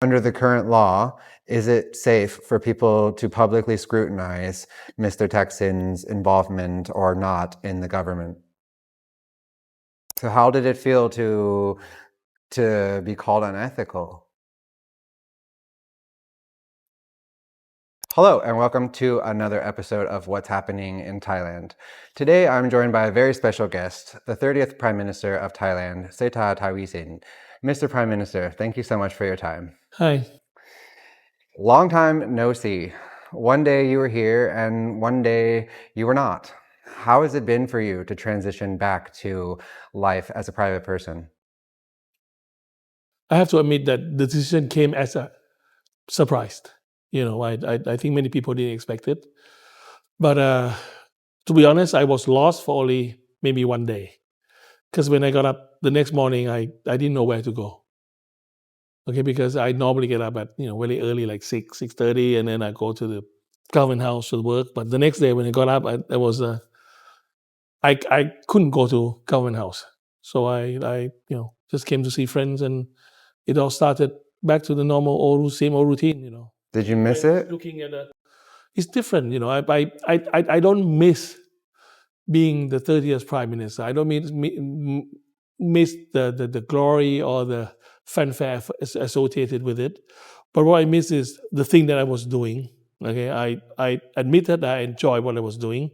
Under the current law, is it safe for people to publicly scrutinize Mr. Thaksin's involvement or not in the government? So how did it feel to be called unethical? Hello and welcome to another episode of What's Happening in Thailand. Today I'm joined by a very special guest, the 30th Prime Minister of Thailand, Srettha Thavisin. Mr. Prime Minister, thank you so much for your time. Hi. Long time no see. One day you were here and one day you were not. How has it been for you to transition back to life as a private person? I have to admit that the decision came as a surprise. I think many people didn't expect it. But to be honest, I was lost for only maybe one day. Because when I got up the next morning, I didn't know where to go. Okay, because I normally get up at very early, like 6:30, and then I go to the government house to work. But the next day when I got up, I couldn't go to government house. So I just came to see friends, and it all started back to the same old routine. Did you miss it? Looking at it's different. I don't miss being the 30th Prime Minister. I don't miss the glory or the fanfare associated with it. But what I miss is the thing that I was doing. Okay, I admit that I enjoy what I was doing,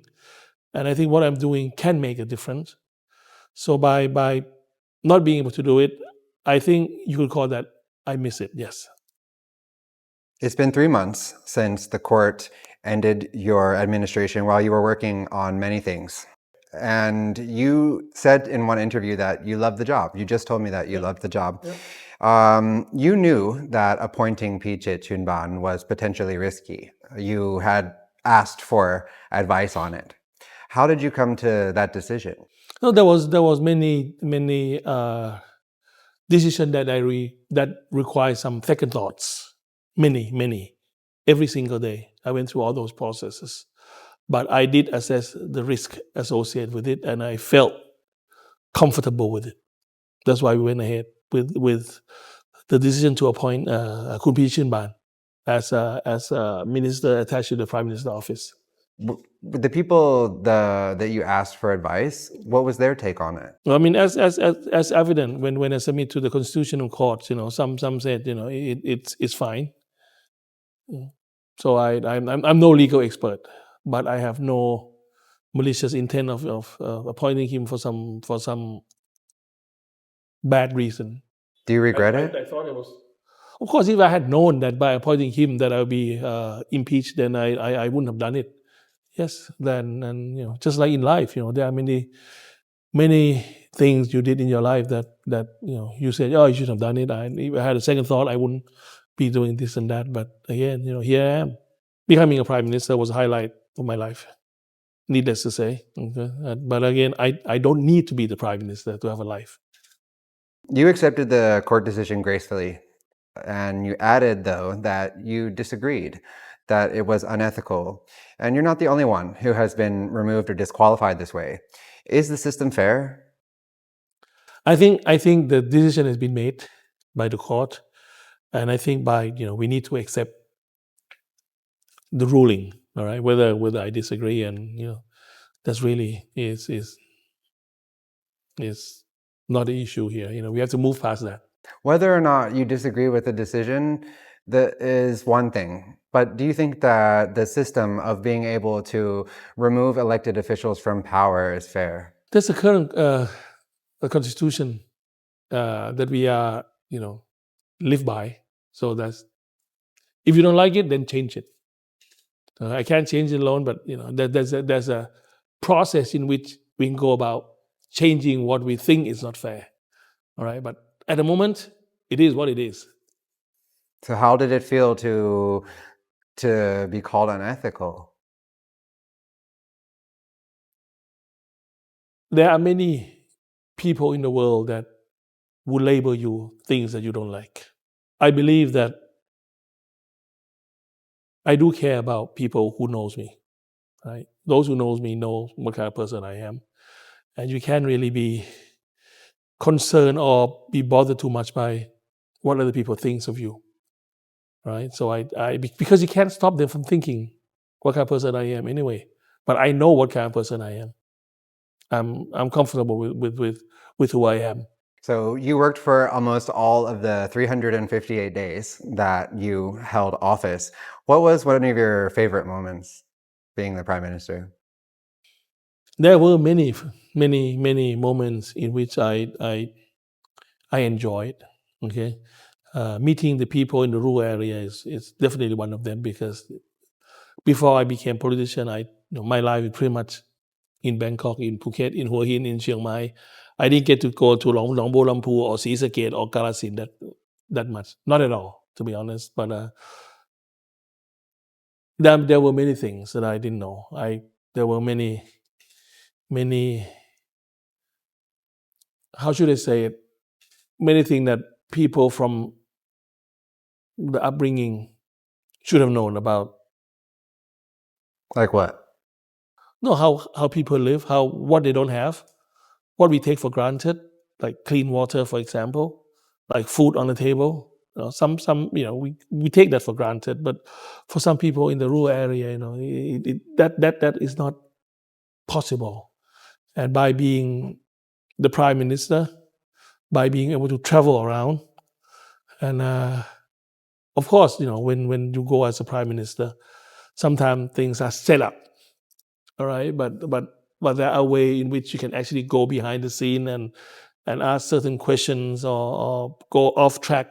and I think what I'm doing can make a difference. So by not being able to do it, I think you could call that I miss it. Yes. It's been 3 months since the court ended your administration while you were working on many things. And you said in one interview that you loved the job. You just told me that you loved the job. You knew that appointing Pichit Cheunban was potentially risky. You had asked for advice on it. How did you come to that decision? No, there was many decisions that require some second thoughts. Many. Every single day, I went through all those processes. But I did assess the risk associated with it, and I felt comfortable with it. That's why we went ahead with the decision to appoint Pichit Cheunban as a minister attached to the Prime Minister office. The people that you asked for advice, what was their take on it? Well, I mean, as evident when I submit to the Constitutional Court, some said it's fine. So I'm no legal expert, but I have no malicious intent of appointing him for some bad reason. Do you regret it? I thought it was. Of course, if I had known that by appointing him that I would be impeached, then I wouldn't have done it. Yes, and just like in life, there are many things you did in your life that you said, oh, you should have done it. If I had a second thought, I wouldn't be doing this and that. But again, here I am. Becoming a prime minister was a highlight of my life, needless to say. Okay? But again, I don't need to be the prime minister to have a life. You accepted the court decision gracefully, and you added, though, that you disagreed, that it was unethical. And you're not the only one who has been removed or disqualified this way. Is the system fair? I think the decision has been made by the court, and I think we need to accept the ruling. All right, whether I disagree, and that's really is not the issue here. We have to move past that. Whether or not you disagree with the decision, that is one thing. But do you think that the system of being able to remove elected officials from power is fair? That's the current constitution that we are, live by. So that's, if you don't like it, then change it. I can't change it alone, but there's a process in which we can go about changing what we think is not fair. All right, but at the moment, it is what it is. So how did it feel to be called unethical? There are many people in the world that would label you things that you don't like. I believe that I do care about people who knows me. Right? Those who knows me know what kind of person I am. And you can't really be concerned or be bothered too much by what other people think of you. right? So because you can't stop them from thinking what kind of person I am anyway. But I know what kind of person I am. I'm comfortable with who I am. So you worked for almost all of the 358 days that you held office. What was one of your favorite moments being the Prime Minister? There were many moments in which I enjoyed. Okay, meeting the people in the rural area is definitely one of them, because before I became politician, my life is pretty much in Bangkok, in Phuket, in Hua Hin, in Chiang Mai. I didn't get to go to Long Bo Lampu or Srettha or Karasin that much. Not at all, to be honest. But there were many things that I didn't know. There were many, how should I say it? Many things that people from the upbringing should have known about. Like what? No, how people live, what they don't have, what we take for granted, like clean water, for example, like food on the table. Some we take that for granted, but for some people in the rural area, that is not possible. And by being the Prime Minister, by being able to travel around, and of course, when you go as a Prime Minister, sometimes things are set up. All right, but there are ways in which you can actually go behind the scene and ask certain questions or go off track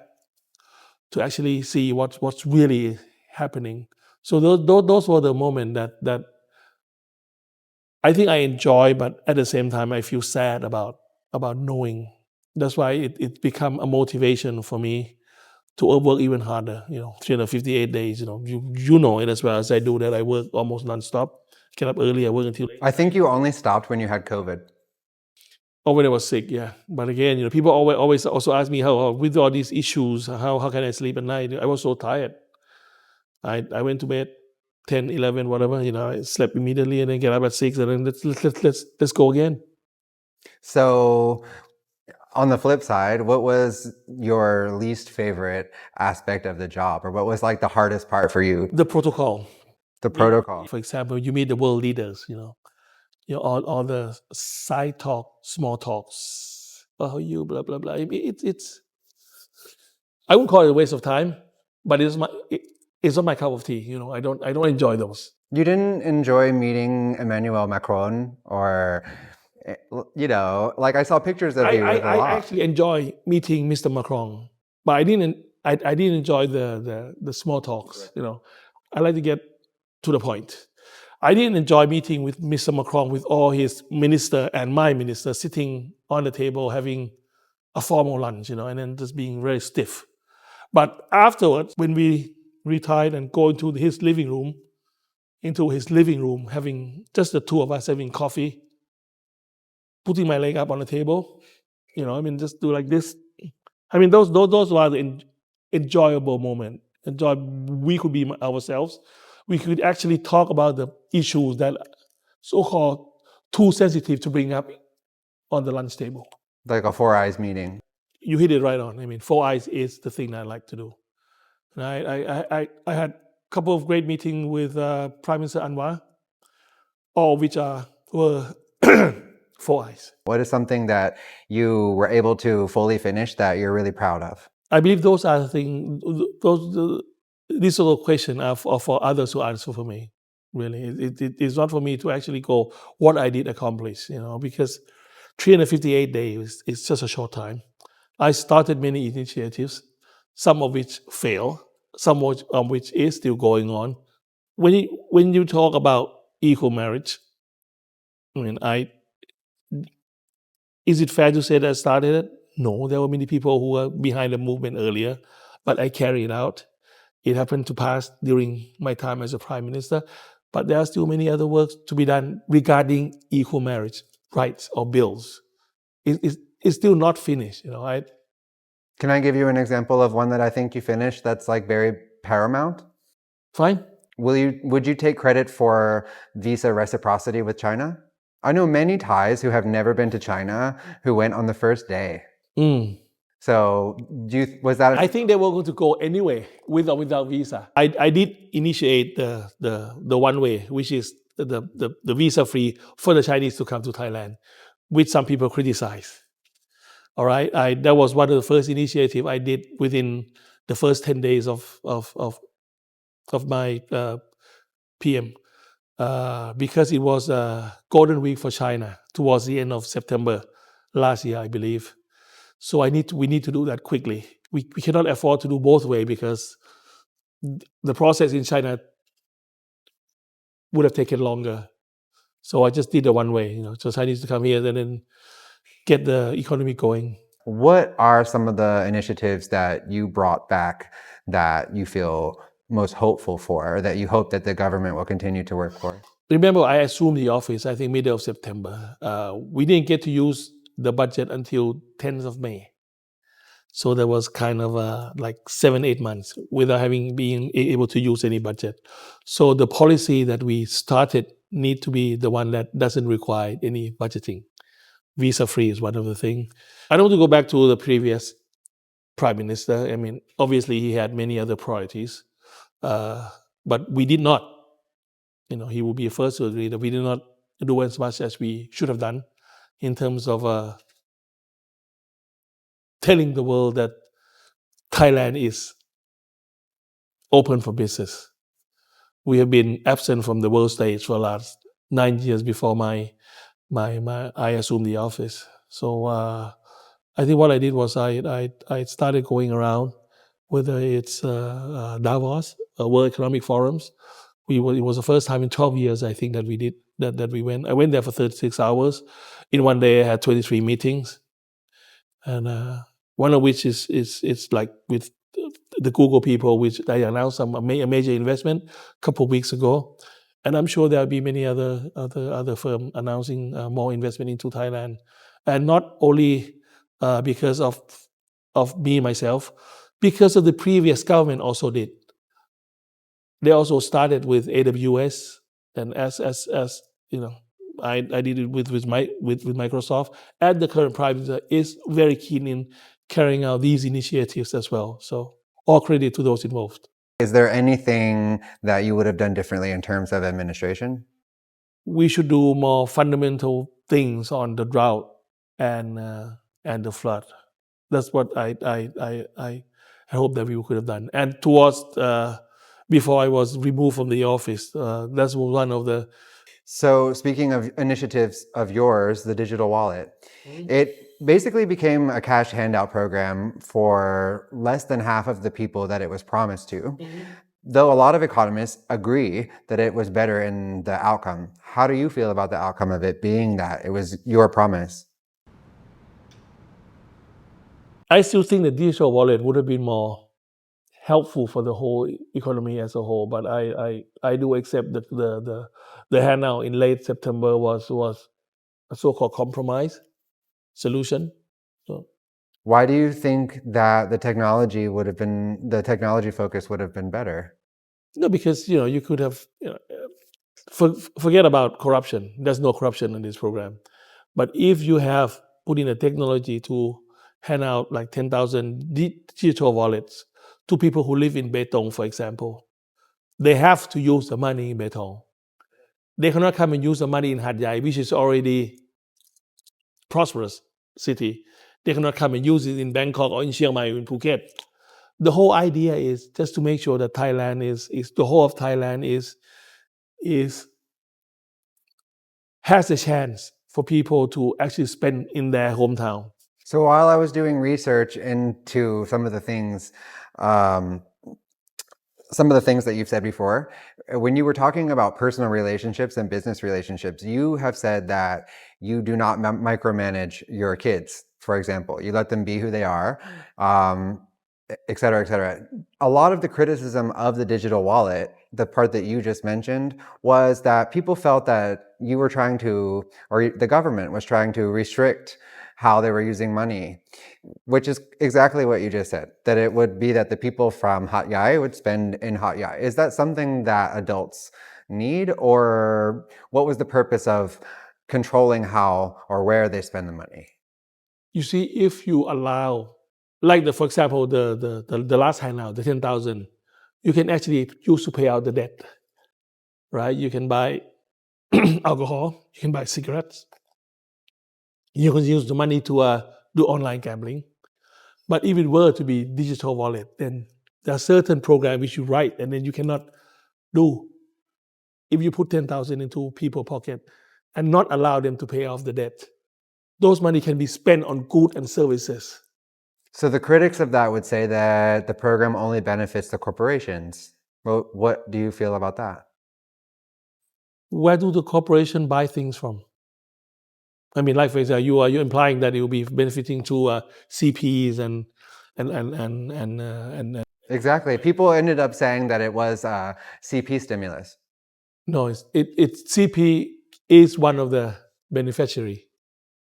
to actually see what's really happening. So those were the moments that I think I enjoy, but at the same time I feel sad about knowing. That's why it become a motivation for me to work even harder. 358 days. You know it as well as I do, that I work almost nonstop. Get up early, I work until late. I think you only stopped when you had COVID. Or when I was sick, yeah. But again, people always also ask me how with all these issues, how can I sleep at night? I was so tired. I went to bed 10, 11, whatever. I slept immediately and then get up at 6 and then let's go again. So on the flip side, what was your least favorite aspect of the job, or what was like the hardest part for you? The protocol. The protocol. For example, you meet the world leaders, all the side talk, small talks. How are you? Blah blah blah. It's I wouldn't call it a waste of time, but it's not my cup of tea. I don't enjoy those. You didn't enjoy meeting Emmanuel Macron, or like I saw pictures of you with a lot. I actually enjoy meeting Mr. Macron, but I didn't enjoy the small talks. I like to get to the point. I didn't enjoy meeting with Mr. Macron with all his minister and my minister sitting on the table having a formal lunch, and then just being very stiff. But afterwards, when we retired and go into his living room, having just the two of us having coffee, putting my leg up on the table, just do like this. Those were the enjoyable moments. We could be ourselves. We could actually talk about the issues that so-called too sensitive to bring up on the lunch table. Like a Four Eyes meeting. You hit it right on. Four Eyes is the thing that I like to do. And I had a couple of great meetings with Prime Minister Anwar, all of which were Four Eyes. What is something that you were able to fully finish that you're really proud of? I believe those are the things. These sort of questions are for others to answer for me. Really, it's not for me to actually go what I did accomplish. Because 358 days is just a short time. I started many initiatives, some of which failed, some of which is still going on. When you talk about equal marriage, is it fair to say that I started it? No, there were many people who were behind the movement earlier, but I carried it out. It happened to pass during my time as a Prime Minister, but there are still many other works to be done regarding equal marriage rights or bills. It's still not finished, Can I give you an example of one that I think you finished that's like very paramount? Fine. Would you take credit for visa reciprocity with China? I know many Thais who have never been to China who went on the first day. So was that I think they were going to go anyway, with or without visa. I did initiate the one way, which is the visa free for the Chinese to come to Thailand, which some people criticize. All right, that was one of the first initiative I did within the first 10 days of my PM, because it was a golden week for China towards the end of September last year, I believe. So we need to do that quickly. We cannot afford to do both ways because the process in China would have taken longer. So I just did the one way, so Chinese to come here and then get the economy going. What are some of the initiatives that you brought back that you feel most hopeful for, or that you hope that the government will continue to work for? Remember, I assumed the office, I think, middle of September. We didn't get to use the budget until 10th of May. So there was kind of like 7-8 months without being able to use any budget. So the policy that we started need to be the one that doesn't require any budgeting. Visa free is one of the things. I don't want to go back to the previous Prime Minister. I mean, obviously he had many other priorities, but we did not. He would be the first to agree that we did not do as much as we should have done in terms of telling the world that Thailand is open for business. We have been absent from the world stage for the last 9 years before I assumed the office. So I think what I did was I started going around, whether it's Davos, World Economic Forums. It was the first time in 12 years, I think, that we did that we went. I went there for 36 hours. In one day, I had 23 meetings, and one of which is like with the Google people, which they announced a major investment a couple of weeks ago. And I'm sure there'll be many other firms announcing more investment into Thailand, and not only because of me myself, because of the previous government also did. They also started with AWS, and as I did it with Microsoft, and the current Prime Minister is very keen in carrying out these initiatives as well. So all credit to those involved. Is there anything that you would have done differently in terms of administration? We should do more fundamental things on the drought and the flood. That's what I hope that we could have done. And towards before I was removed from the office, that's one of the. So speaking of initiatives of yours, the digital wallet, it basically became a cash handout program for less than half of the people that it was promised to. Though a lot of economists agree that it was better in the outcome. How do you feel about the outcome of it being that it was your promise? I still think the digital wallet would have been more helpful for the whole economy as a whole, but I do accept that the handout in late September was a so-called compromise solution. So, why do you think that the technology focus would have been better? No, because you could have forget about corruption. There's no corruption in this program, but if you have put in a technology to hand out like 10,000 digital wallets to people who live in Betong, for example, they have to use the money in Betong. They cannot come and use the money in Hat Yai, which is already prosperous city. They cannot come and use it in Bangkok or in Chiang Mai or in Phuket. The whole idea is just to make sure that Thailand is the whole of Thailand has a chance for people to actually spend in their hometown. So while I was doing research into some of the things that you've said before, when you were talking about personal relationships and business relationships, you have said that you do not micromanage your kids, for example. You let them be who they are, et cetera, et cetera. A lot of the criticism of the digital wallet, the part that you just mentioned, was that people felt that you were trying to, or the government was trying to restrict how they were using money, which is exactly what you just said, that it would be that the people from Hat Yai would spend in Hat Yai. Is that something that adults need, or what was the purpose of controlling how or where they spend the money? You see, if you allow like for example, the last handout, the 10,000, you can actually use to pay out the debt, right? You can buy alcohol, you can buy cigarettes, you can use the money to do online gambling. But if it were to be digital wallet, then there are certain programs which you write and then you cannot do. If you put 10,000 into people's pocket and not allow them to pay off the debt, those money can be spent on goods and services. So the critics of that would say that the program only benefits the corporations. Well, what do you feel about that? Where do the corporation buy things from? I mean, like for example, you're implying that it will be benefiting to CPs and Exactly. People ended up saying that it was CP stimulus. no, it's CP is one of the beneficiary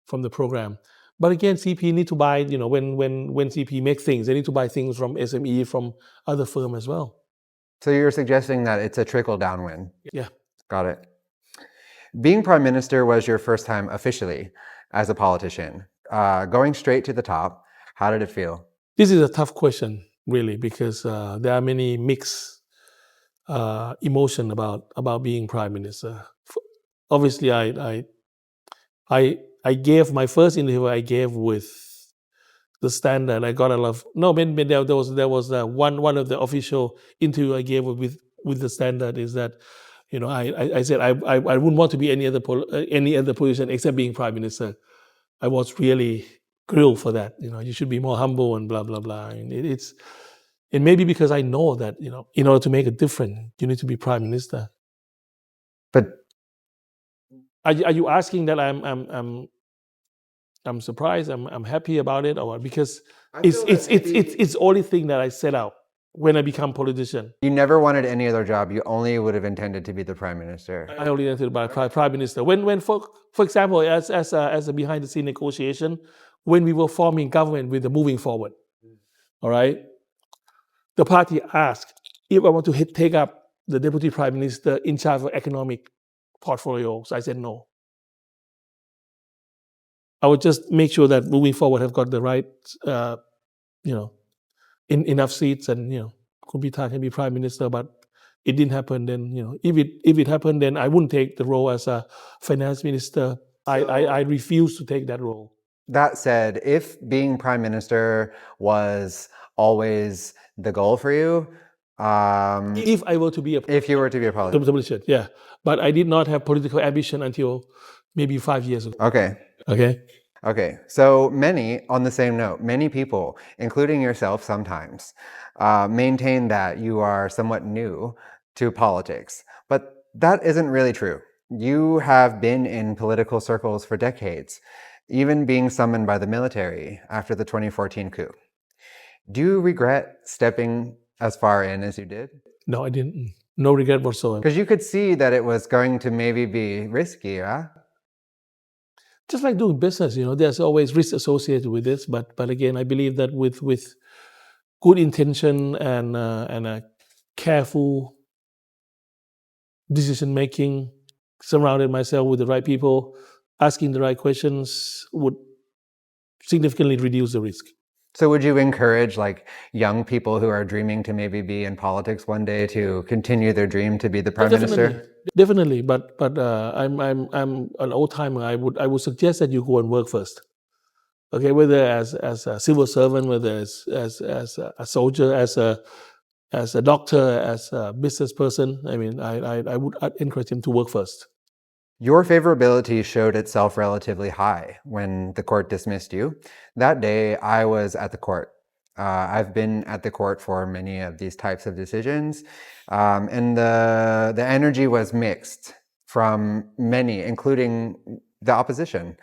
from the program. But again, CP need to buy, when CP make things, they need to buy things from SME, from other firm as well. So you're suggesting that it's a trickle-down win. Yeah. Got it. Being Prime Minister was your first time officially as a politician. Going straight to the top, how did it feel? This is a tough question, really, because there are many mixed emotion about being Prime Minister. Obviously, I gave my first interview. I gave with the Standard. I got a lot of there was one of the official interview I gave with the Standard is that I said I wouldn't want to be any other position except being Prime Minister. I was really grilled for that. You should be more humble and blah blah blah. And it may be because I know that in order to make a difference, you need to be Prime Minister. But are you asking that I'm surprised, I'm happy about it, or what? Because it's the only thing that I set out when I become politician. You never wanted any other job. You only would have intended to be the Prime Minister. I only intended to be Prime Minister. When for example, as a behind the scene negotiation, when we were forming government with the moving forward, all right, the party asked if I want to take up the Deputy Prime Minister in charge of economic portfolio. So I said no. I would just make sure that moving forward have got the right, enough seats, and Kumbita can be Prime Minister. But it didn't happen. Then if it happened, then I wouldn't take the role as a finance minister. I refuse to take that role. That said, if being Prime Minister was always the goal for you, if I were to be if you were to be a politician, yeah. But I did not have political ambition until maybe 5 years ago. Okay. So many, on the same note, many people, including yourself sometimes, maintain that you are somewhat new to politics. But that isn't really true. You have been in political circles for decades, even being summoned by the military after the 2014 coup. Do you regret stepping as far in as you did? No, I didn't. No regret whatsoever. Because you could see that it was going to maybe be risky, huh? Just like doing business, there's always risk associated with this. But again, I believe that with good intention and a careful decision making, surrounded myself with the right people, asking the right questions would significantly reduce the risk. So would you encourage young people who are dreaming to maybe be in politics one day to continue their dream to be the Prime Minister? Definitely, but I'm an old timer. I would suggest that you go and work first. Okay, whether as a civil servant, whether as a soldier, as a doctor, as a business person. I mean, I'd encourage him to work first. Your favorability showed itself relatively high when the court dismissed you. That day, I was at the court. I've been at the court for many of these types of decisions, and the energy was mixed from many, including the opposition.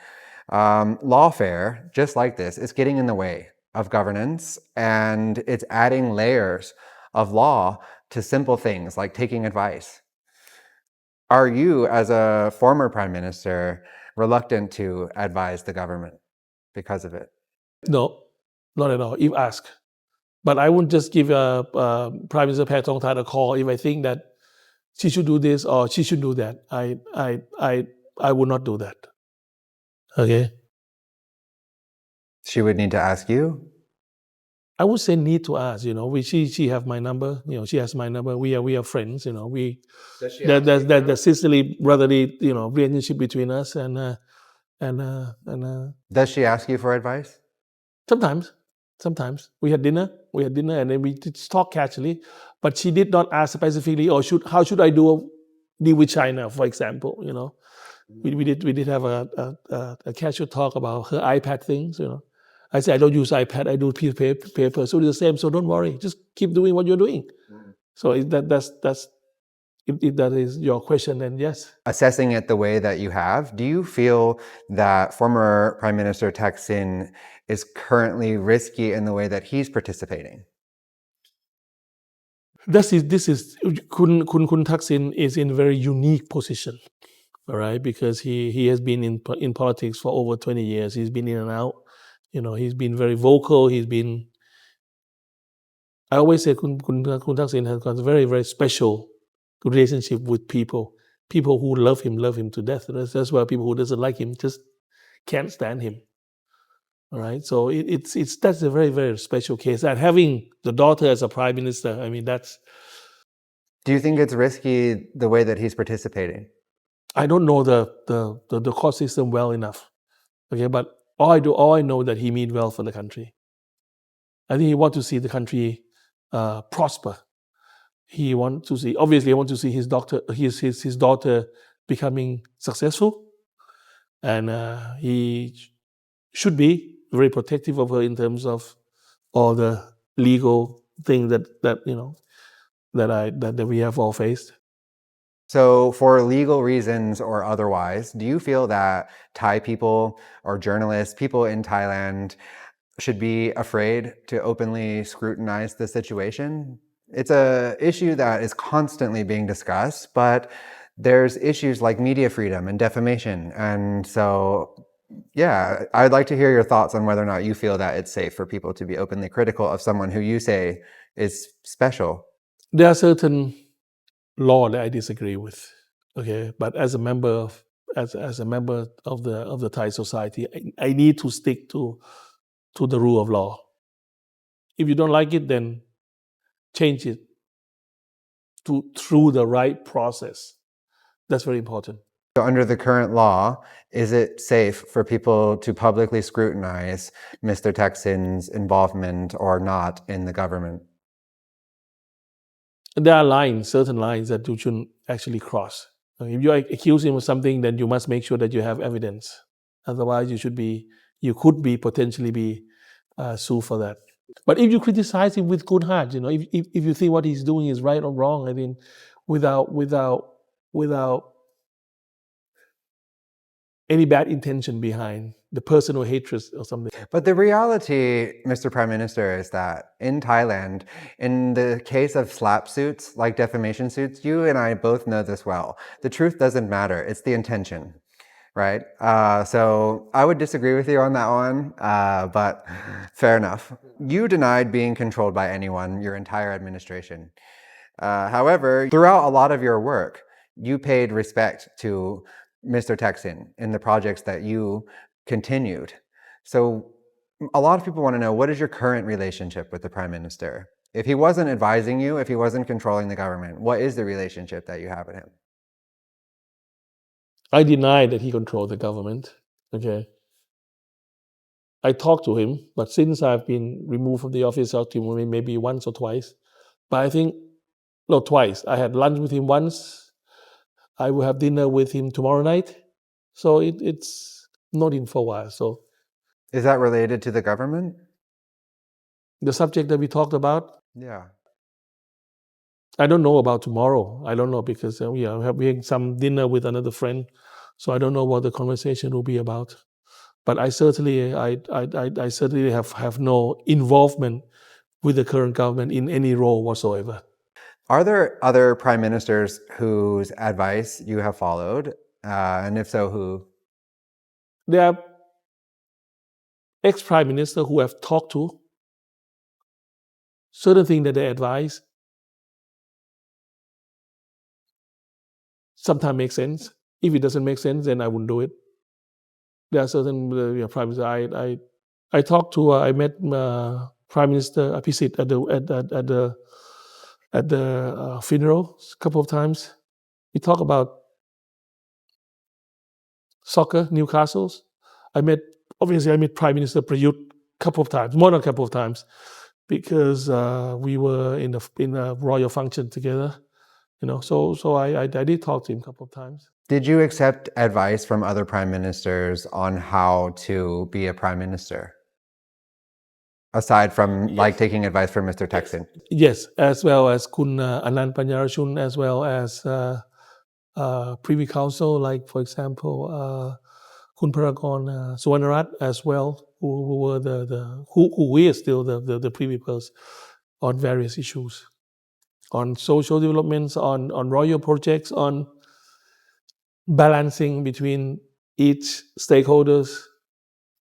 Lawfare, just like this, is getting in the way of governance, and it's adding layers of law to simple things like taking advice. Are you, as a former Prime Minister, reluctant to advise the government because of it? No, not at all, if asked. But I wouldn't just give Prime Minister Paet Tongtan a call if I think that she should do this or she should do that. I would not do that. Okay? She would need to ask you? I would say need to ask. She have my number. She has my number. We are friends. There's sisterly brotherly relationship between us, and Does she ask you for advice? Sometimes we had dinner, and then we just talk casually. But she did not ask specifically, how should I deal with China, for example. We did have a casual talk about her iPad things. I said I don't use iPad, I do piece of paper. So it's the same. So don't worry, just keep doing what you're doing. So if that is your question, then yes. Assessing it the way that you have, do you feel that former Prime Minister Thaksin is currently risky in the way that he's participating? This is Kun Thaksin is in a very unique position, all right, because he has been in politics for over 20 years. He's been in and out. He's been very vocal. I always say Kun Thaksin has got a very, very special relationship with people. People who love him to death. That's why people who doesn't like him just can't stand him. All right, so that's a very, very special case. And having the daughter as a prime minister, I mean, that's. Do you think it's risky the way that he's participating? I don't know the court system well enough. Okay, but all I know that he means well for the country. I think he wants to see the country prosper. He wants to see his daughter becoming successful, and he should be very protective of her in terms of all the legal things that we have all faced. So for legal reasons or otherwise, do you feel that Thai people or journalists, people in Thailand, should be afraid to openly scrutinize the situation? It's an issue that is constantly being discussed, but there's issues like media freedom and defamation. And so, yeah, I'd like to hear your thoughts on whether or not you feel that it's safe for people to be openly critical of someone who you say is special. There are certain law that I disagree with. Okay, but as a member of the Thai society, I need to stick to the rule of law. If you don't like it, then change it through the right process. That's very important. So under the current law, is it safe for people to publicly scrutinize Mr. Thaksin's involvement or not in the government? There are certain lines that you shouldn't actually cross. If you accuse him of something, then you must make sure that you have evidence. Otherwise, you could potentially be sued for that. But if you criticize him with good heart, if you think what he's doing is right or wrong, I mean, without any bad intention behind the personal hatred or something. But the reality, Mr. Prime Minister, is that in Thailand, in the case of slap suits, like defamation suits, you and I both know this well. The truth doesn't matter. It's the intention, right? So I would disagree with you on that one, but fair enough. You denied being controlled by anyone your entire administration. However, throughout a lot of your work, you paid respect to Mr. Thaksin in the projects that you continued. So a lot of people want to know, what is your current relationship with the Prime Minister? If he wasn't advising you, if he wasn't controlling the government, what is the relationship that you have with him? I deny that he controlled the government. Okay. I talked to him, but since I've been removed from the office, I talked to him maybe once or twice. But I think, no, twice. I had lunch with him once. I will have dinner with him tomorrow night. So it's not in for a while. So, is that related to the government? The subject that we talked about? Yeah. I don't know about tomorrow. I don't know because we are having some dinner with another friend. So I don't know what the conversation will be about. But I certainly have no involvement with the current government in any role whatsoever. Are there other prime ministers whose advice you have followed? And if so, who? There are ex-prime ministers who have talked to certain things that they advise. Sometimes makes sense. If it doesn't make sense, then I wouldn't do it. There are certain prime ministers. I talked to, I met Prime Minister Pichit at the funeral a couple of times. We talk about soccer, Newcastle's. I met Prime Minister Prayut a couple of times, more than a couple of times, because we were in a royal function together. So I did talk to him a couple of times. Did you accept advice from other prime ministers on how to be a prime minister? Aside from taking advice from Mr. Thaksin? Yes, as well as Kun Anand Panyarachun, as well as Privy Council, like for example, Kun Paragon Suwanarat as well, who were who is still the Privy Purse on various issues, on social developments, on royal projects, on balancing between each stakeholders.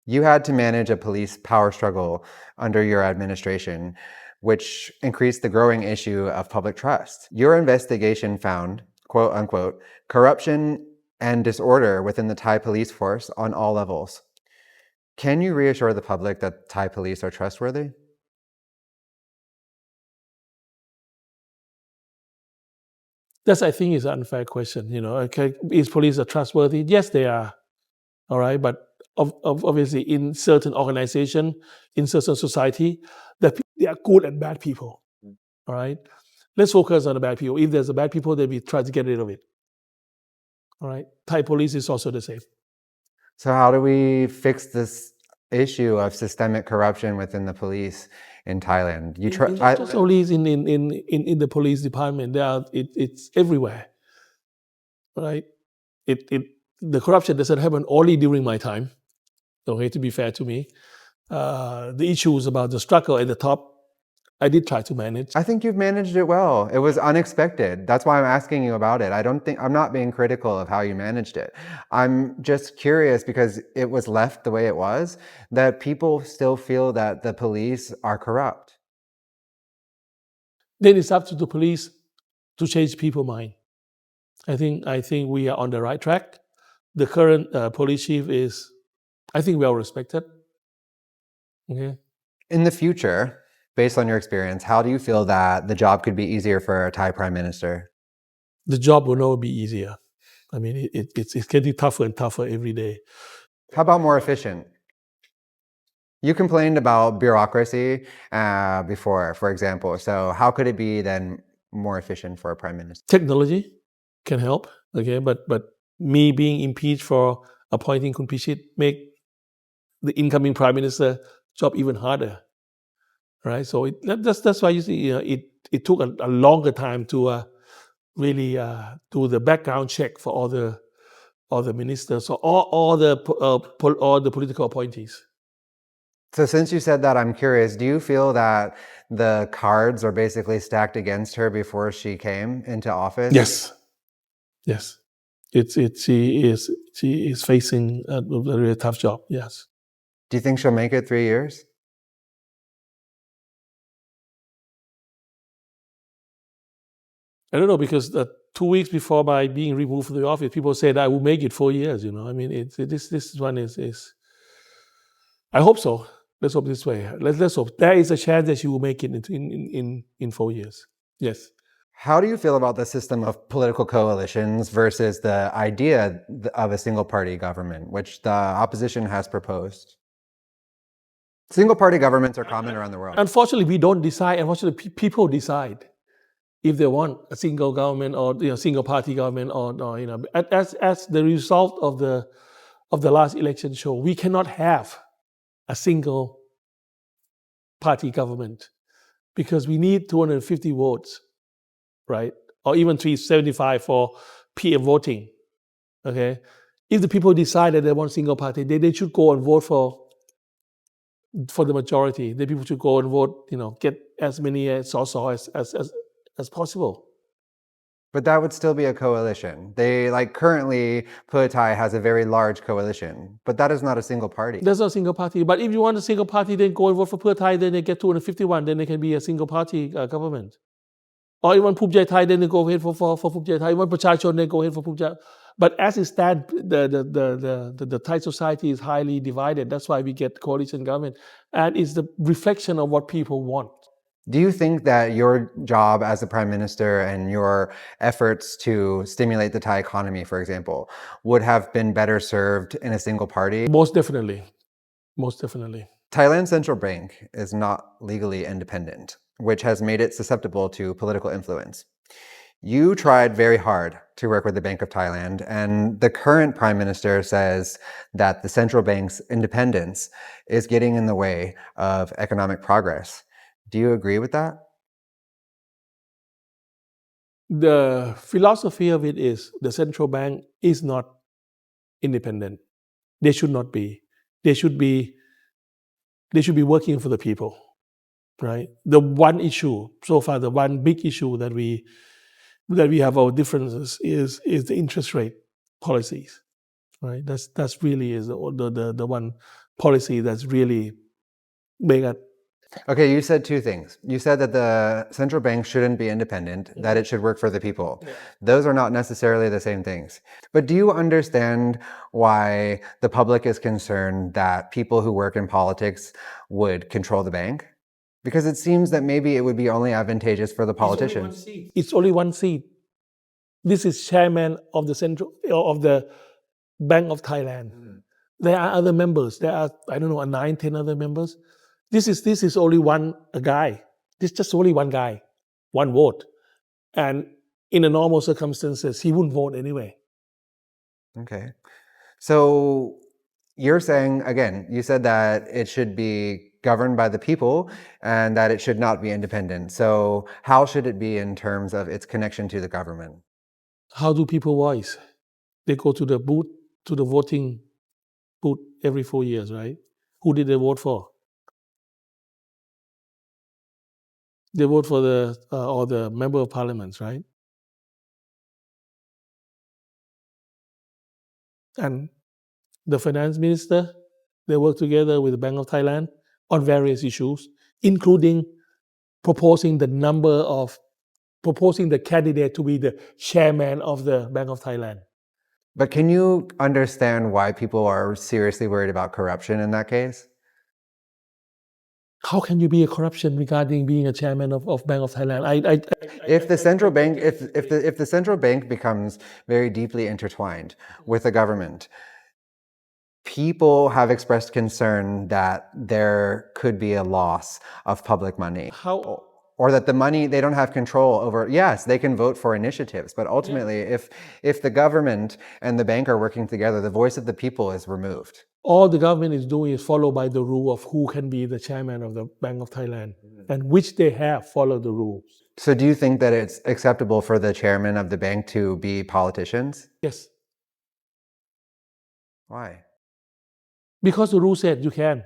You had to manage a police power struggle under your administration, which increased the growing issue of public trust. Your investigation found, quote unquote, corruption and disorder within the Thai police force on all levels. Can you reassure the public that Thai police are trustworthy? That's, I think, is an unfair question. Is police trustworthy? Yes, they are. All right, but obviously, in certain organization, in certain society, they are good and bad people. All right, let's focus on the bad people. If there's a bad people, then we try to get rid of it. All right, Thai police is also the same. So how do we fix this issue of systemic corruption within the police in Thailand? Not just only in the police department. It's everywhere. Right? The corruption doesn't happen only during my time. Okay, to be fair to me, the issues about the struggle at the top, I did try to manage. I think you've managed it well. It was unexpected. That's why I'm asking you about it. I'm not being critical of how you managed it. I'm just curious because it was left the way it was, that people still feel that the police are corrupt. Then it's up to the police to change people's mind. I think we are on the right track. The current police chief is, I think, well respected. Okay. In the future, based on your experience, how do you feel that the job could be easier for a Thai prime minister? The job will never be easier. I mean, it's getting tougher and tougher every day. How about more efficient? You complained about bureaucracy before, for example. So how could it be then more efficient for a prime minister? Technology can help. Okay, but me being impeached for appointing Kun Pichit make the incoming prime minister job even harder. Right, so that's why you see it took a longer time to really do the background check for all the ministers, so all the political appointees. So since you said that, I'm curious, do you feel that the cards are basically stacked against her before she came into office? Yes. She is facing a really tough job. Yes. Do you think she'll make it 3 years? I don't know, because 2 weeks before my being removed from the office, people said I will make it 4 years. I mean, this one is. I hope so. Let's hope this way. Let's hope there is a chance that she will make it in 4 years. Yes. How do you feel about the system of political coalitions versus the idea of a single-party government, which the opposition has proposed? Single-party governments are common around the world. Unfortunately, we don't decide. Unfortunately, people decide if they want a single government or single party government or as the result of the last election show, we cannot have a single party government because we need 250 votes, right? Or even 375 for PM voting. Okay, if the people decide that they want single party, they should go and vote for the majority. The people should go and vote. Get as many sources as possible. But that would still be a coalition. Currently, Pheu Thai has a very large coalition, but that is not a single party. There's not a single party. But if you want a single party, then go and vote for Pheu Thai, then they get 251, then they can be a single party government. Or you want Phum Jai Thai, then they go ahead for Phum Jai Thai. You want Prachachon, then go ahead for Phum Jai. But as it stands, the Thai society is highly divided. That's why we get coalition government. And it's the reflection of what people want. Do you think that your job as the Prime Minister and your efforts to stimulate the Thai economy, for example, would have been better served in a single party? Most definitely. Most definitely. Thailand's central bank is not legally independent, which has made it susceptible to political influence. You tried very hard to work with the Bank of Thailand, and the current Prime Minister says that the central bank's independence is getting in the way of economic progress. Do you agree with that? The philosophy of it is the central bank is not independent. They should not be. They should be working for the people, right? The one issue so far, the one big issue that we have our differences is the interest rate policies, right? That's really is the one policy that's really big at. Okay, you said two things. You said that the central bank shouldn't be independent, that it should work for the people. Yeah. Those are not necessarily the same things. But do you understand why the public is concerned that people who work in politics would control the bank? Because it seems that maybe it would be only advantageous for the politicians. It's only one seat. This is chairman of the Bank of Thailand. There are other members. There are, 9, 10 other members. This is only one guy. This is just only one guy, one vote. And in a normal circumstances, he wouldn't vote anyway. Okay. So you're saying, again, you said that it should be governed by the people and that it should not be independent. So how should it be in terms of its connection to the government? How do people voice? They go to the booth, to the voting booth every 4 years, right? Who did they vote for? They vote for the member of parliaments, right? And the finance minister, they work together with the Bank of Thailand on various issues, including proposing the candidate to be the chairman of the Bank of Thailand. But can you understand why people are seriously worried about corruption in that case? How can you be a corruption regarding being a chairman of Bank of Thailand? If the central bank becomes very deeply intertwined with the government, people have expressed concern that there could be a loss of public money. Or that the money, they don't have control over. Yes, they can vote for initiatives, but ultimately, if the government and the bank are working together, the voice of the people is removed. All the government is doing is follow by the rule of who can be the chairman of the Bank of Thailand, and which they have followed the rules. So do you think that it's acceptable for the chairman of the bank to be politicians? Yes. Why? Because the rule said you can.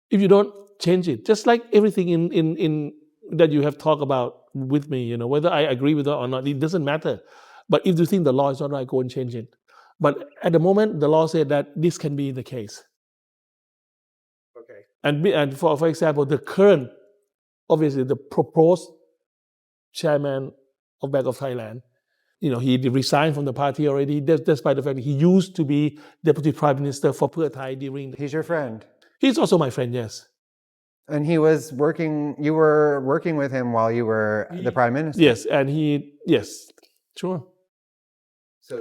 If you don't change it, just like everything in that you have talked about with me, whether I agree with it or not, it doesn't matter. But if you think the law is not right, go and change it. But at the moment, the law said that this can be the case. Okay. And for example, the current, obviously the proposed chairman of Bank of Thailand, he resigned from the party already, despite the fact that he used to be Deputy Prime Minister for Pheu Thai during. He's your friend. He's also my friend, yes. And you were working with him while you were the Prime Minister. Yes, and yes, sure.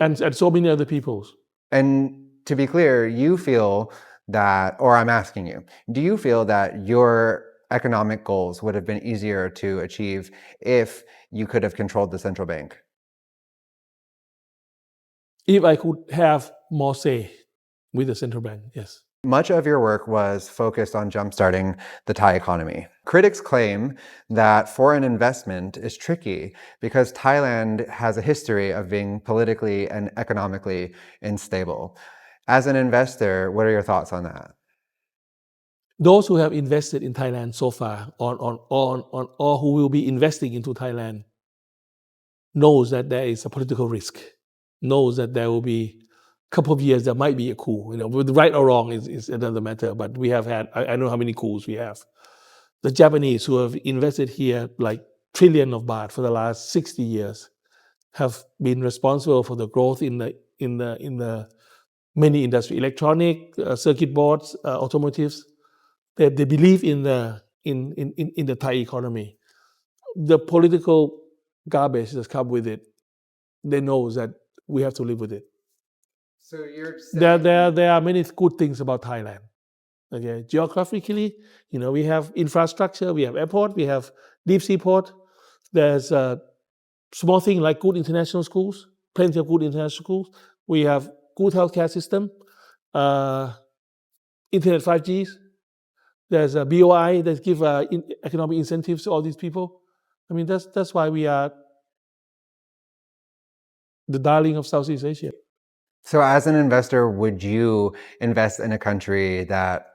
And so many other people. And to be clear, you feel that, or I'm asking you, do you feel that your economic goals would have been easier to achieve if you could have controlled the central bank? If I could have more say with the central bank, yes. Much of your work was focused on jumpstarting the Thai economy. Critics claim that foreign investment is tricky because Thailand has a history of being politically and economically unstable. As an investor, what are your thoughts on that? Those who have invested in Thailand so far, or who will be investing into Thailand, knows that there is a political risk, knows that there will be couple of years there might be a coup. Right or wrong is another matter, but we have had, I know how many coups we have. The Japanese who have invested here like trillion of baht for the last 60 years, have been responsible for the growth in the many industry, electronic, circuit boards, automotives. They believe in the Thai economy. The political garbage that comes with it, they know that we have to live with it. So you're saying... There are many good things about Thailand. Okay, geographically, we have infrastructure, we have airport, we have deep sea port. There's a small thing like good international schools, plenty of good international schools. We have good healthcare system, internet 5Gs. There's a BOI that give economic incentives to all these people. I mean, that's why we are the darling of Southeast Asia. So as an investor, would you invest in a country that,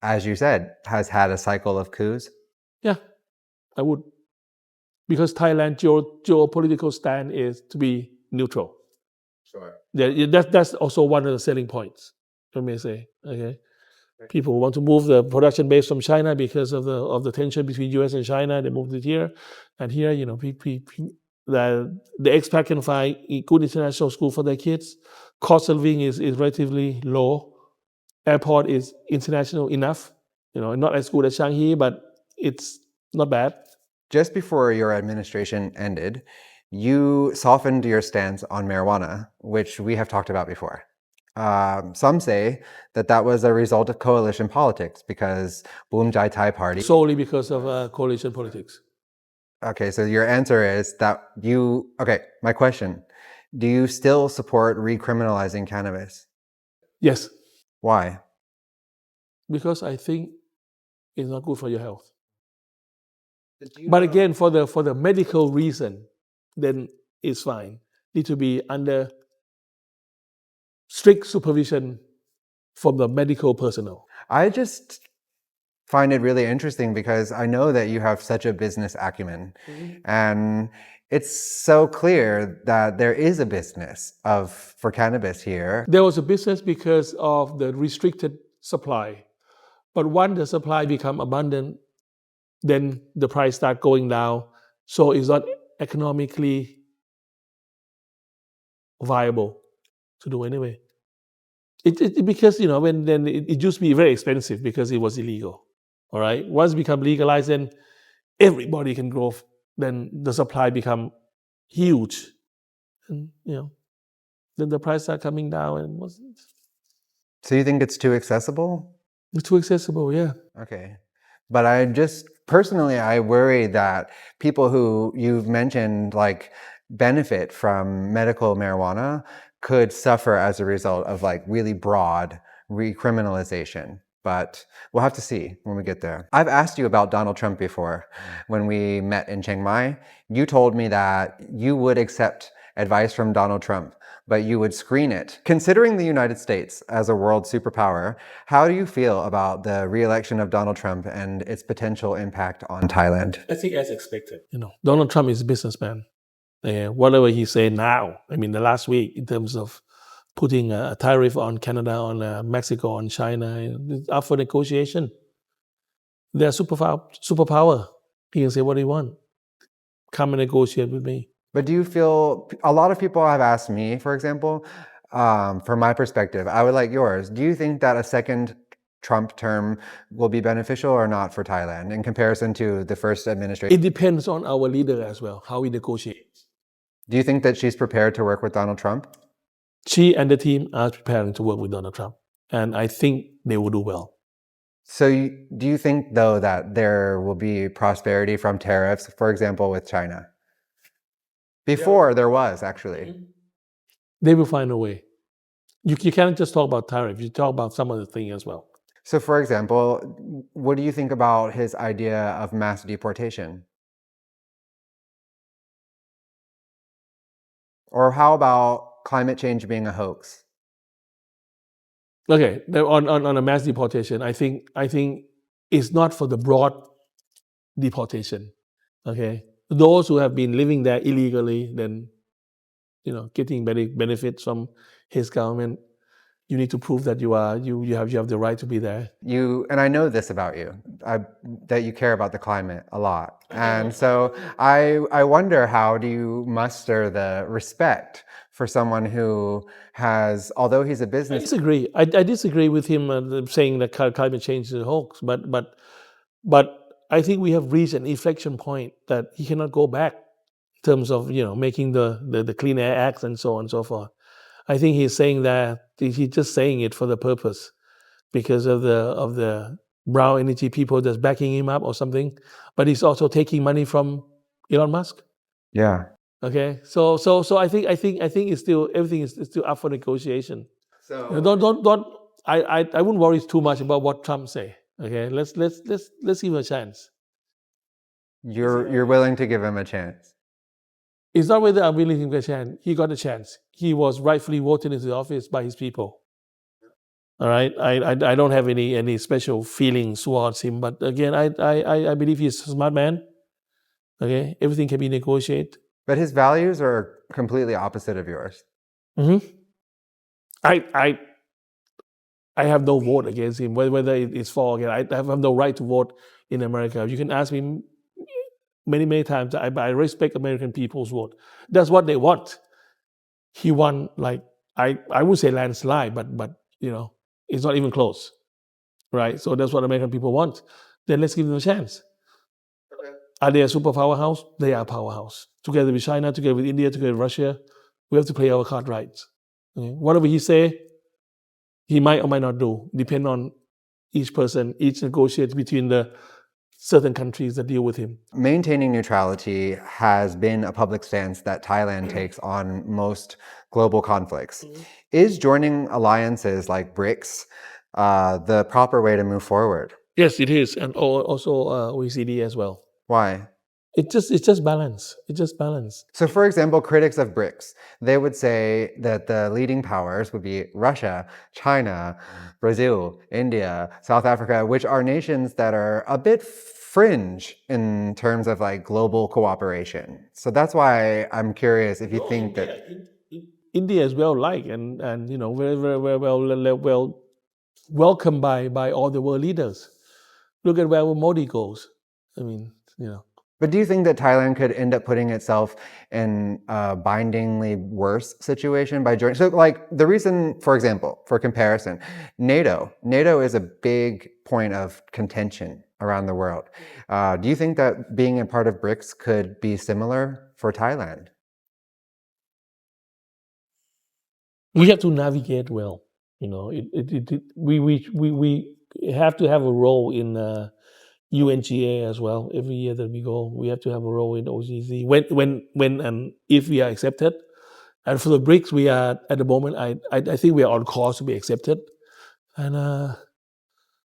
as you said, has had a cycle of coups? Yeah, I would. Because Thailand's geopolitical stand is to be neutral. Sure. That's also one of the selling points, I may say. Okay, people want to move the production base from China because of the tension between U.S. and China. They moved it here, and here, the expat can find a good international school for their kids. Cost of living is relatively low. Airport is international enough. Not as good as Shanghai, but it's not bad. Just before your administration ended, you softened your stance on marijuana, which we have talked about before. Some say that was a result of coalition politics because Boom Jai Thai Party... Solely because of coalition politics. Okay, so your answer is that okay, my question, do you still support recriminalizing cannabis? Yes. Why? Because I think it's not good for your health. But again, for the medical reason, then it's fine. Need to be under strict supervision from the medical personnel. I just find it really interesting because I know that you have such a business acumen, and it's so clear that there is a business for cannabis here. There was a business because of the restricted supply. But once the supply become abundant, then the price start going down. So it's not economically viable to do anyway. Because it used to be very expensive because it was illegal. All right. Once it become legalized, then everybody can grow. Then the supply become huge, and then the price start coming down. And So you think it's too accessible? It's too accessible, yeah. Okay. But I worry that people who you've mentioned benefit from medical marijuana could suffer as a result of really broad recriminalization. But we'll have to see when we get there. I've asked you about Donald Trump before. When we met in Chiang Mai, you told me that you would accept advice from Donald Trump, but you would screen it. Considering the United States as a world superpower, how do you feel about the re-election of Donald Trump and its potential impact on Thailand? I think as expected. Donald Trump is a businessman. Whatever he said now, the last week, in terms of putting a tariff on Canada, on Mexico, on China, it's up for negotiation. They're superpower. He can say what he wants. Come and negotiate with me. But do you feel, a lot of people have asked me, for example, from my perspective, I would like yours. Do you think that a second Trump term will be beneficial or not for Thailand in comparison to the first administration? It depends on our leader as well, how we negotiate. Do you think that she's prepared to work with Donald Trump? She and the team are preparing to work with Donald Trump. And I think they will do well. So do you think, though, that there will be prosperity from tariffs, for example, with China? Before there was, actually. They will find a way. You can't just talk about tariff. You talk about some other thing as well. So, for example, what do you think about his idea of mass deportation? Or how about climate change being a hoax? Okay, on a mass deportation, I think it's not for the broad deportation. Okay, those who have been living there illegally, then getting benefits from his government, you need to prove that you have the right to be there. And I know this about you, that you care about the climate a lot. And so I wonder, how do you muster the respect for someone who has, although he's a I business... disagree. I disagree with him saying that climate change is a hoax. But I think we have reached an inflection point that he cannot go back in terms of making the Clean Air Act and so on and so forth. I think he's saying that he's just saying it for the purpose because of the brown energy people that's backing him up or something. But he's also taking money from Elon Musk. Yeah. Okay, so I think it's still, everything is still up for negotiation. So Don't I wouldn't worry too much about what Trump say. Okay, let's give him a chance. you're willing to give him a chance. It's not whether I'm willing to give him a chance. He got a chance. He was rightfully voted into the office by his people. All right, I don't have any special feelings towards him. But again, I believe he's a smart man. Okay, everything can be negotiated. But his values are completely opposite of yours. Mm-hmm. I have no vote against him, whether it's for or against. I have no right to vote in America. You can ask me many times. I respect American people's vote. That's what they want. He won, like, I would say landslide, but it's not even close, right? So that's what American people want. Then let's give them a chance. Okay. Are they a super powerhouse? They are a powerhouse. Together with China, together with India, together with Russia, we have to play our card right. Okay? Whatever he say, he might or might not do, depend on each person, each negotiate between the certain countries that deal with him. Maintaining neutrality has been a public stance that Thailand takes on most global conflicts. Is joining alliances like BRICS the proper way to move forward? Yes, it is, and also OECD as well. Why? It's just balance. It's just balance. So, for example, critics of BRICS, they would say that the leading powers would be Russia, China, Brazil, India, South Africa, which are nations that are a bit fringe in terms of like global cooperation. So that's why I'm curious if you think that India is well liked and very well welcomed by all the world leaders. Look at where Modi goes. I mean, But do you think that Thailand could end up putting itself in a bindingly worse situation by joining? So, like, the reason, for example, for comparison, NATO is a big point of contention around the world. Do you think that being a part of BRICS could be similar for Thailand? We have to navigate well. We have to have a role in UNGA as well. Every year that we go, we have to have a role in OCC when and if we are accepted. And for the BRICS, we are at the moment. I think we are on course to be accepted. And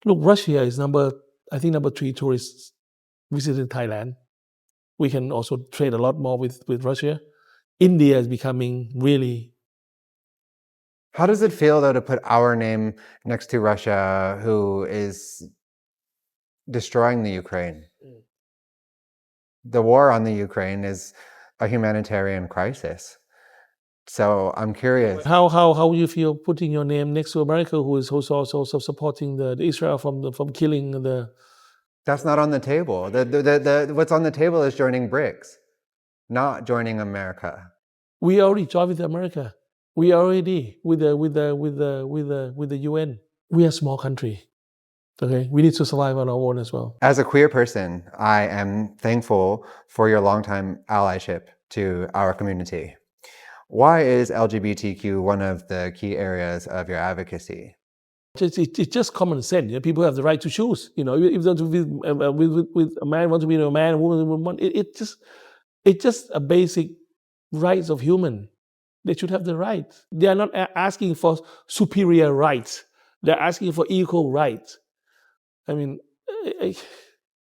look, Russia is number 3 tourists visiting Thailand. We can also trade a lot more with Russia. India is becoming really. How does it feel, though, to put our name next to Russia, who is destroying the Ukraine? The war on the Ukraine is a humanitarian crisis. So I'm curious. How you feel putting your name next to America, who is also supporting the Israel from killing the. That's not on the table. What's on the table is joining BRICS, not joining America. We already joined with America. We are already with the UN. We are a small country. Okay, we need to survive on our own as well. As a queer person, I am thankful for your longtime allyship to our community. Why is LGBTQ one of the key areas of your advocacy? It's just common sense. People have the right to choose. If they want to be with a man, want to be with a man, a woman, it's just a basic rights of human. They should have the right. They are not asking for superior rights. They're asking for equal rights. I mean,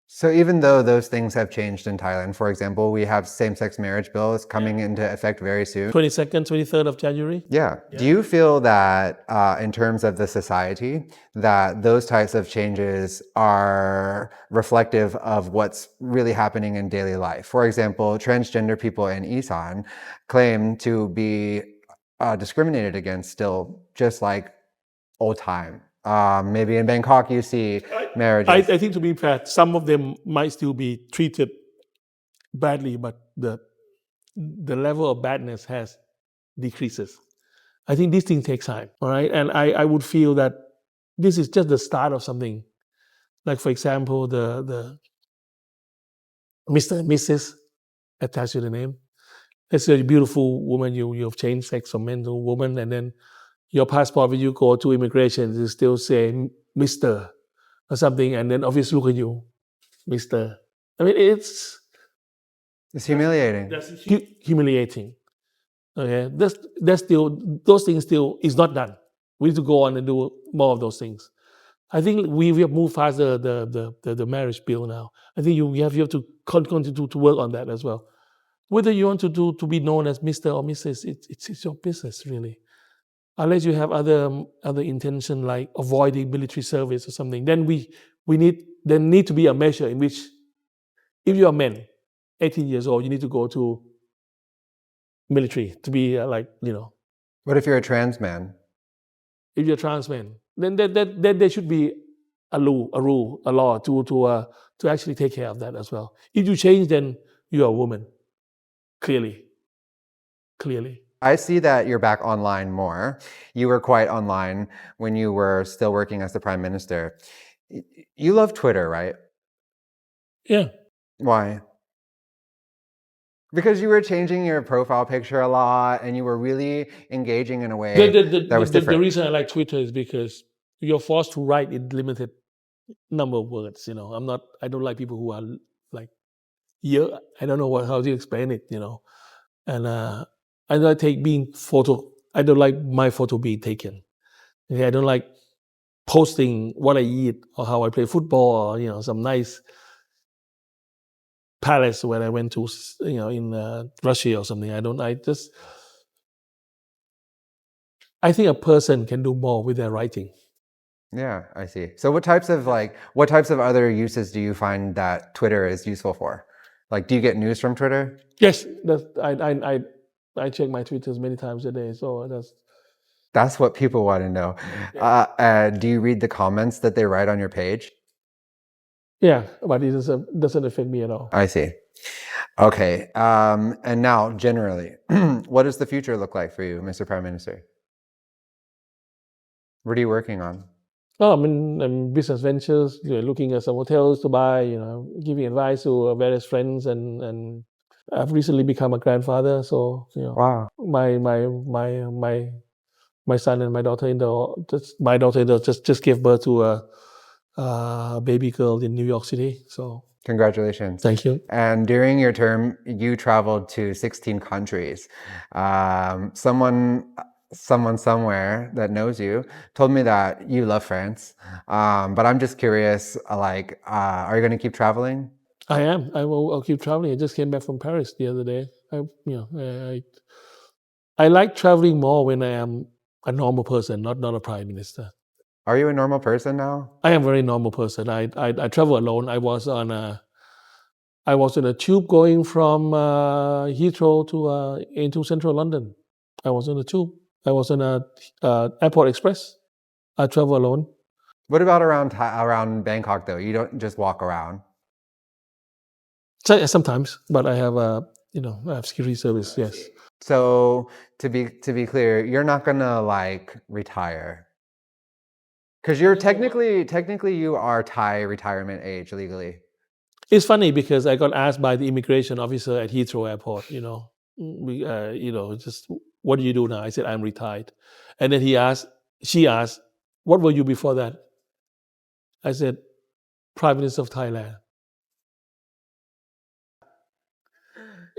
so even though those things have changed in Thailand, for example, we have same-sex marriage bills coming into effect very soon. 22nd, 23rd of January. Yeah. Do you feel that in terms of the society, that those types of changes are reflective of what's really happening in daily life? For example, transgender people in Isan claim to be discriminated against still, just like old time. Maybe in Bangkok you see marriages. I think to be fair, some of them might still be treated badly, but the level of badness has decreases. I think these things take time, all right? And I would feel that this is just the start of something. Like for example, the Mr. and Mrs. attached to the name. Let's say a beautiful woman, you've changed sex from man to woman, and then your passport when you go to immigration, you still say Mr. or something, and then obviously look at you, Mr. I mean, it's humiliating. That's humiliating. Okay, that's still, those things still is not done. We need to go on and do more of those things. I think we have moved past the marriage bill now. I think you have to continue to work on that as well. Whether you want to be known as Mr. or Mrs., it's your business really. Unless you have other intention like avoiding military service or something, then there need to be a measure in which, if you are men, 18 years old, you need to go to military to be What if you're a trans man? If you're a trans man, then there should be a law to actually take care of that as well. If you change, then you are a woman. Clearly. I see that you're back online more. You were quite online when you were still working as the Prime Minister. You love Twitter, right? Yeah. Why? Because you were changing your profile picture a lot and you were really engaging in a way that was different. The reason I like Twitter is because you're forced to write in limited number of words. I don't like people who are like, I don't know how to explain it, And I don't I don't like my photo being taken. Okay, I don't like posting what I eat or how I play football or, some nice palace when I went to, in Russia or something. I think a person can do more with their writing. Yeah, I see. So what types of other uses do you find that Twitter is useful for? Like, do you get news from Twitter? Yes, I check my Twitters many times a day. So that's what people want to know. Yeah. Do you read the comments that they write on your page? Yeah, but it doesn't affect me at all. I see. Okay. And now, generally, what does the future look like for you, Mr. Prime Minister? What are you working on? Oh, I'm in business ventures, looking at some hotels to buy, giving advice to various friends, and I've recently become a grandfather. So, wow, my son and my daughter-in-law just gave birth to a baby girl in New York City. So congratulations. Thank you. And during your term, you traveled to 16 countries. Someone somewhere that knows you told me that you love France. But I'm just curious, are you going to keep traveling? I am. I'll keep traveling. I just came back from Paris the other day. I like traveling more when I am a normal person, not a prime minister. Are you a normal person now? I am a very normal person. I travel alone. I was on a tube going from Heathrow into central London. I was on a tube. I was on a airport express. I travel alone. What about around Bangkok though? You don't just walk around. So, sometimes, but I have I have security service. Yes. So to be clear, you're not gonna retire, because you're technically you are Thai retirement age legally. It's funny because I got asked by the immigration officer at Heathrow Airport. Just what do you do now? I said I'm retired, and then she asked, what were you before that? I said, Prime Minister of Thailand.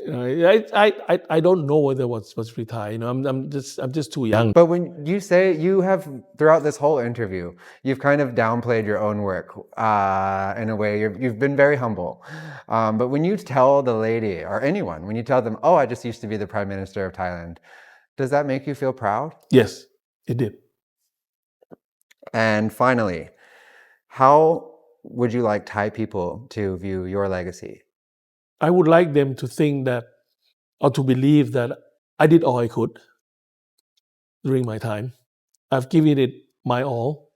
I don't know whether was retired. I'm just too young. But when you say you have throughout this whole interview, you've kind of downplayed your own work in a way. You've been very humble. But when you tell the lady or anyone, when you tell them, "Oh, I just used to be the Prime Minister of Thailand," does that make you feel proud? Yes, it did. And finally, how would you like Thai people to view your legacy? I would like them to think that, or to believe that I did all I could during my time. I've given it my all.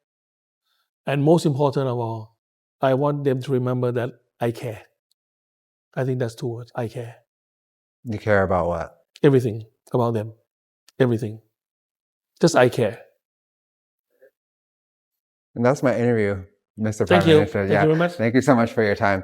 And most important of all, I want them to remember that I care. I think that's 2 words. I care. You care about what? Everything about them. Everything. Just I care. And that's my interview, Mr. Thank Prime you. Minister. Thank you very much. Thank you so much for your time.